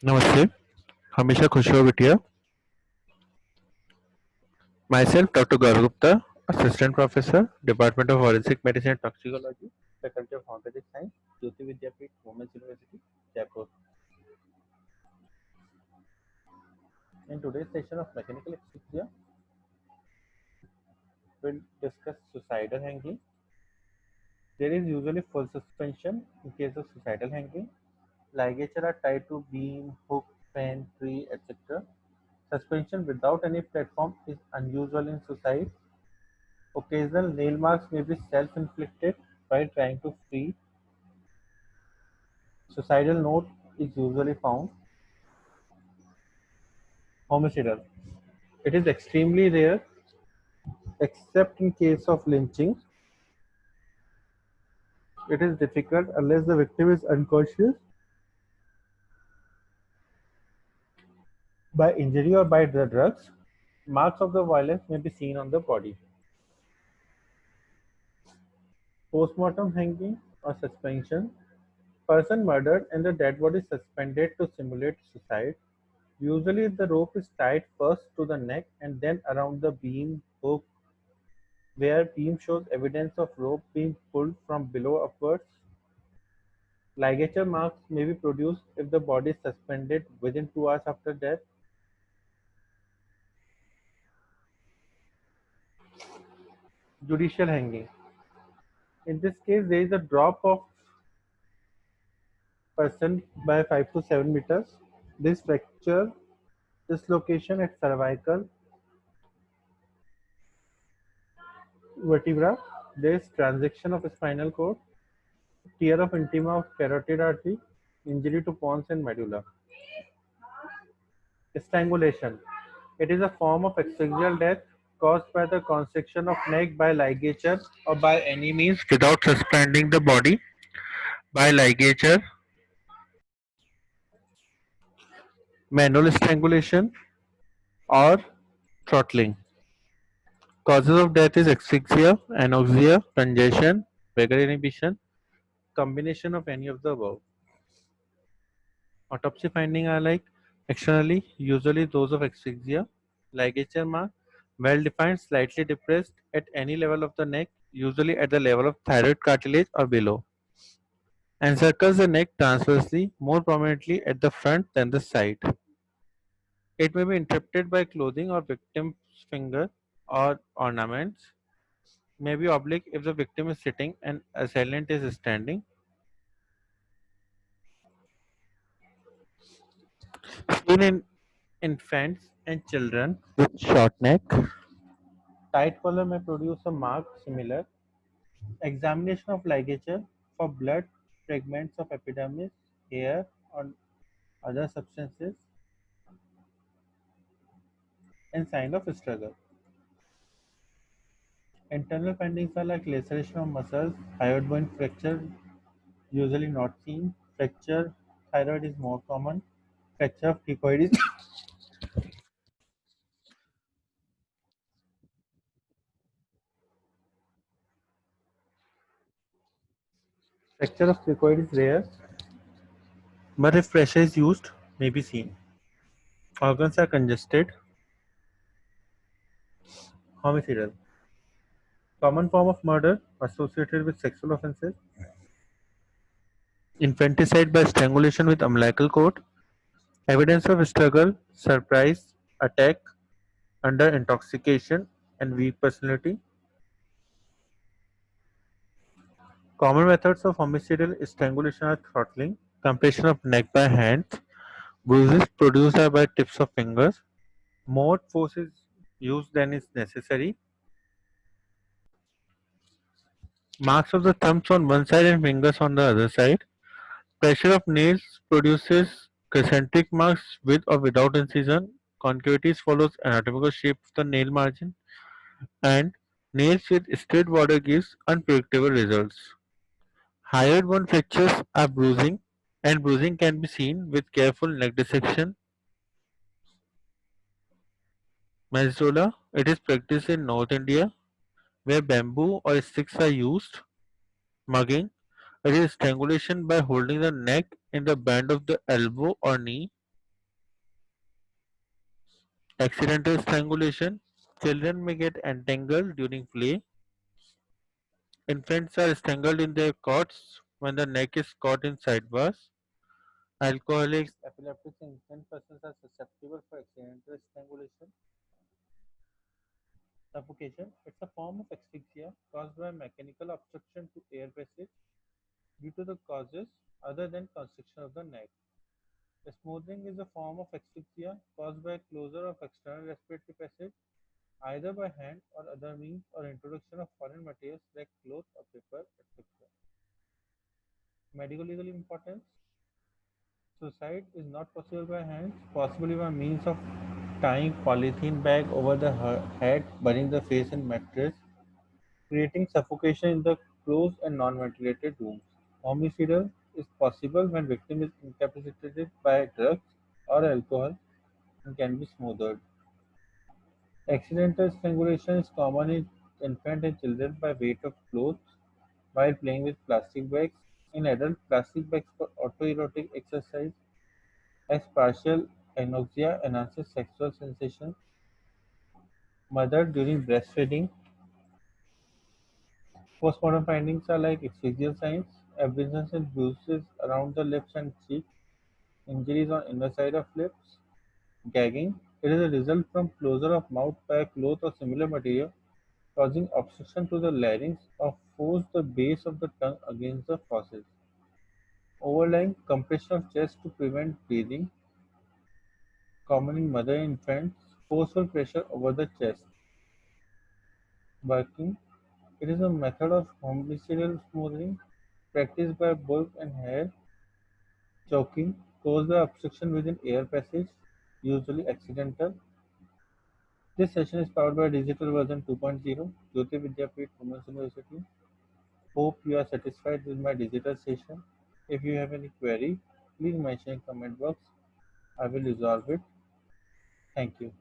नमस्ते, हमेशा खुश रहो बिटिया। Myself, Dr. Gaurav Gupta, Assistant Professor, Department of Forensic Medicine and Toxicology, Faculty of Forensic Science, Jyoti Vidyapeeth, Women's University, Jaipur. In today's session of Mechanical Asphyxia, we'll discuss suicidal hanging. There is usually full suspension in case of suicidal hanging. Ligatures are tied to beam, hook, fan, tree, etc. Suspension without any platform is unusual in suicide. Occasional nail marks may be self-inflicted while trying to free. Suicidal note is usually found. Homicidal. It is extremely rare, except in case of lynching. It is difficult unless the victim is unconscious by injury or by the drugs. Marks of the violence may be seen on the body. Postmortem hanging or suspension. Person murdered and the dead body suspended to simulate suicide. Usually the rope is tied first to the neck and then around the beam hook, where beam shows evidence of rope being pulled from below upwards. Ligature marks may be produced if the body is suspended within 2 hours after death. Judicial hanging. In this case, there is a drop of person by 5 to 7 meters. This fracture dislocation at cervical vertebra. There is transection of spinal cord, tear of intima of carotid artery, injury to pons and medulla. Strangulation. It is a form of asphyxial death caused by the constriction of neck by ligature or by any means without suspending the body by ligature, manual strangulation, or throttling. Causes of death is asphyxia, anoxia, congestion, vagal inhibition, combination of any of the above. Autopsy findings are like externally, usually those of asphyxia, ligature mark, well defined, slightly depressed at any level of the neck, usually at the level of thyroid cartilage or below, encircles the neck transversely, more prominently at the front than the side. It may be interrupted by clothing or victim's finger or ornaments, may be oblique if the victim is sitting and assailant is standing. Seen in infants and children with short neck. Tight collar may produce a mark similar. Examination of ligature for blood, fragments of epidermis, hair, or other substances, and sign of struggle. Internal findings are like laceration of muscles, thyroid bone fracture, usually not seen. Fracture thyroid is more common. Fracture of cricoid is fracture of cricoid is rare, but if pressure is used, may be seen. Organs are congested. Homicidal. Common form of murder associated with sexual offenses. Infanticide by strangulation with umbilical cord. Evidence of struggle, surprise, attack under intoxication, and weak personality. Common methods of homicidal strangulation are throttling, compression of neck by hands, bruises produced by tips of fingers. More force is used than is necessary. Marks of the thumbs on one side and fingers on the other side. Pressure of nails produces concentric marks with or without incision. Concavities follows anatomical shape of the nail margin, and nails with straight border gives unpredictable results. Hyoid bone fractures are bruising, and bruising can be seen with careful neck dissection. Mazzola, it is practiced in North India where bamboo or sticks are used. Mugging, it is strangulation by holding the neck in the band of the elbow or knee. Accidental strangulation. Children may get entangled during play. Infants are strangled in their cots when the neck is caught in sidebars. Alcoholics, epileptics, and infant persons are susceptible for accidental strangulation. Suffocation. It's a form of asphyxia caused by mechanical obstruction to air passage due to the causes other than constriction of the neck. Smothering is a form of asphyxia caused by closure of external respiratory passage either by hand or other means or introduction of foreign materials like cloth or paper, etc. Medical legal importance. Suicide is not possible by hands, possibly by means of tying polythene bag over the head, burning the face in mattress, creating suffocation in the closed and non-ventilated rooms. Homicidal is possible when victim is incapacitated by drugs or alcohol and can be smothered. Accidental strangulation is common in infants and children by weight of clothes while playing with plastic bags. In adults, plastic bags for autoerotic exercise as partial anoxia enhances sexual sensation. Mother during breastfeeding. Postmortem findings are like asphyxial signs, abrasions and bruises around the lips and cheeks, injuries on inner side of lips, gagging. It is a result from closure of mouth by a cloth or similar material causing obstruction to the larynx or force the base of the tongue against the fauces. Overlying compression of chest to prevent breathing, common in mother and infants, forceful pressure over the chest. Barking. It is a method of homicidal smoothing practiced by bulk and hair. Choking, caused by obstruction within air passage, usually accidental. This session is powered by digital version 2.0, Jyoti Vidyapeeth Women's University. Hope you are satisfied with my digital session. If you have any query, please mention in comment box. I will resolve it. Thank you.